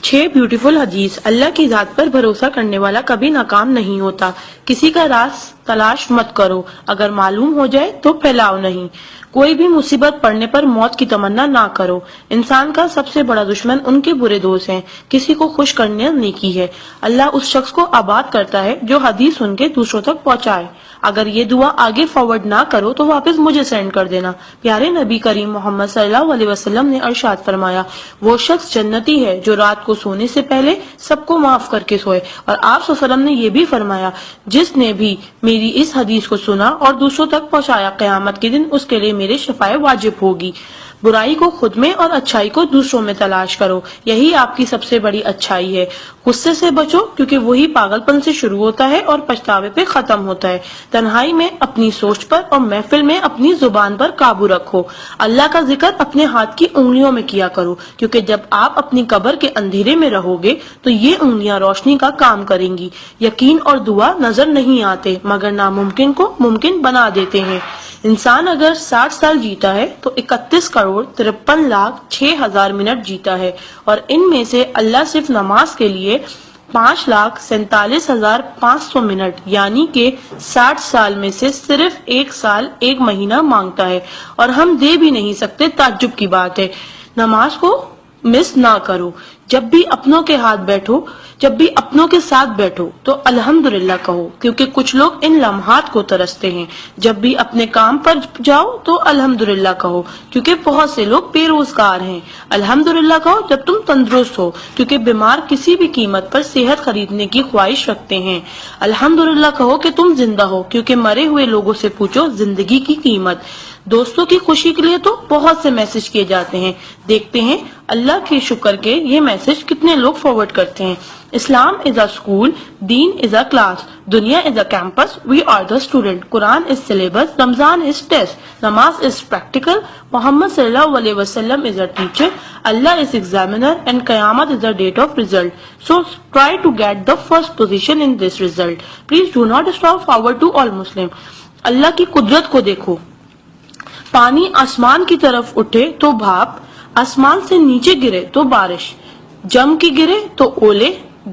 6 beautiful حدیث۔ اللہ کی ذات پر بھروسہ کرنے والا کبھی ناکام نہیں ہوتا۔ کسی کا راز تلاش مت کرو، اگر معلوم ہو جائے تو پھیلاؤ نہیں۔ کوئی بھی مصیبت پڑنے پر موت کی تمنا نہ کرو۔ انسان کا سب سے بڑا دشمن ان کے برے دوست ہیں۔ کسی کو خوش کرنے نیکی ہے۔ اللہ اس شخص کو آباد کرتا ہے جو حدیث سن کے دوسروں تک پہنچائے۔ اگر یہ دعا آگے فارورڈ نہ کرو تو واپس مجھے سینڈ کر دینا۔ پیارے نبی کریم محمد صلی اللہ علیہ وسلم نے ارشاد فرمایا، وہ شخص جنتی ہے جو رات کو سونے سے پہلے سب کو معاف کر کے سوئے۔ اور آپ صلی اللہ علیہ وسلم نے یہ بھی فرمایا، جس نے بھی میری اس حدیث کو سنا اور دوسروں تک پہنچایا، قیامت کے دن اس کے لیے میرے شفاعت واجب ہوگی۔ برائی کو خود میں اور اچھائی کو دوسروں میں تلاش کرو، یہی آپ کی سب سے بڑی اچھائی ہے۔ غصے سے بچو کیونکہ وہی پاگل پن سے شروع ہوتا ہے اور پچھتاوے پہ ختم ہوتا ہے۔ تنہائی میں اپنی سوچ پر اور محفل میں اپنی زبان پر قابو رکھو۔ اللہ کا ذکر اپنے ہاتھ کی انگلیوں میں کیا کرو، کیونکہ جب آپ اپنی قبر کے اندھیرے میں رہو گے تو یہ انگلیاں روشنی کا کام کریں گی۔ یقین اور دعا نظر نہیں آتے مگر ناممکن کو ممکن بنا دیتے ہیں۔ انسان اگر 60 سال جیتا ہے تو 31,53,06,000 منٹ جیتا ہے، اور ان میں سے اللہ صرف نماز کے لیے 5,47,500 منٹ یعنی کہ 60 سال میں سے صرف 1 سال 1 مہینہ مانگتا ہے، اور ہم دے بھی نہیں سکتے۔ تعجب کی بات ہے۔ نماز کو مس نہ کرو۔ جب بھی اپنوں کے ساتھ بیٹھو تو الحمدللہ کہو، کیونکہ کچھ لوگ ان لمحات کو ترستے ہیں۔ جب بھی اپنے کام پر جاؤ تو الحمدللہ کہو، کیونکہ بہت سے لوگ بے روزگار ہیں۔ الحمدللہ کہو جب تم تندرست ہو، کیونکہ بیمار کسی بھی قیمت پر صحت خریدنے کی خواہش رکھتے ہیں۔ الحمدللہ کہو کہ تم زندہ ہو، کیونکہ مرے ہوئے لوگوں سے پوچھو زندگی کی قیمت۔ دوستوں کی خوشی کے لیے تو بہت سے میسج کیے جاتے ہیں، دیکھتے ہیں اللہ کے شکر کے یہ میسج کتنے لوگ فارورڈ کرتے ہیں۔ اسلام از a school, then is a class, دنیا is a campus, we are the student, Quran is syllabus, Ramadan is test, نماز از پریکٹیکل، محمد صلی اللہ علیہ وسلم is a teacher, Allah is examiner, and قیامت is the date of result. So try to get the first position in this result. Please do not stop forward to all Muslim. Allah کی قدرت کو دیکھو۔ پانی آسمان کی طرف اٹھے تو بھاپ، آسمان سے نیچے گرے تو بارش، جم کے گرے تو اولے،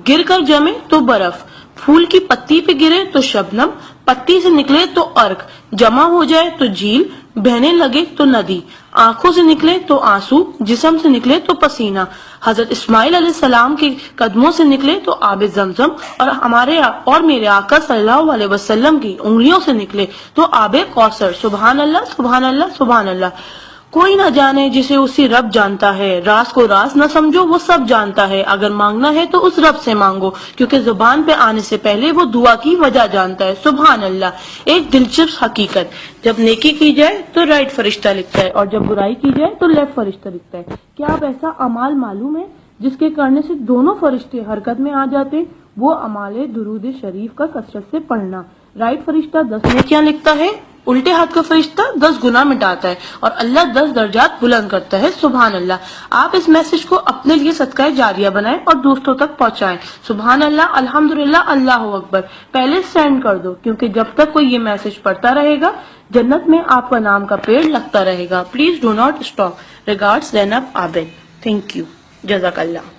گر کر جمے تو برف، پھول کی پتی پہ گرے تو شبنم، پتی سے نکلے تو ارک، جمع ہو جائے تو جھیل، بہنے لگے تو ندی، آنکھوں سے نکلے تو آنسو، جسم سے نکلے تو پسینہ، حضرت اسماعیل علیہ السلام کے قدموں سے نکلے تو آب زمزم، اور میرے آقا صلی اللہ علیہ وسلم کی انگلیوں سے نکلے تو آب کوثر۔ سبحان اللہ، سبحان اللہ، سبحان اللہ۔ کوئی نہ جانے جسے اسی رب جانتا ہے، راز کو راز نہ سمجھو، وہ سب جانتا ہے۔ اگر مانگنا ہے تو اس رب سے مانگو، کیونکہ زبان پہ آنے سے پہلے وہ دعا کی وجہ جانتا ہے۔ سبحان اللہ۔ ایک دلچسپ حقیقت، جب نیکی کی جائے تو رائٹ فرشتہ لکھتا ہے، اور جب برائی کی جائے تو لیفٹ فرشتہ لکھتا ہے۔ کیا آپ ایسا اعمال معلوم ہے جس کے کرنے سے دونوں فرشتے حرکت میں آ جاتے؟ وہ اعمال درود شریف کا کثرت سے پڑھنا۔ رائٹ فرشتہ 10 نیکیاں لکھتا ہے، الٹے ہاتھ کا فرشتہ 10 گناہ مٹاتا ہے، اور اللہ 10 درجات بلند کرتا ہے۔ سبحان اللہ۔ آپ اس میسج کو اپنے لیے صدقہ جاریہ بنائیں اور دوستوں تک پہنچائیں۔ سبحان اللہ، الحمدللہ، اللہ اکبر۔ پہلے سینڈ کر دو، کیونکہ جب تک کوئی یہ میسج پڑھتا رہے گا جنت میں آپ کا نام کا پیڑ لگتا رہے گا۔ Please do not stop. Regards Zainab Abid. Thank you, جزاک اللہ۔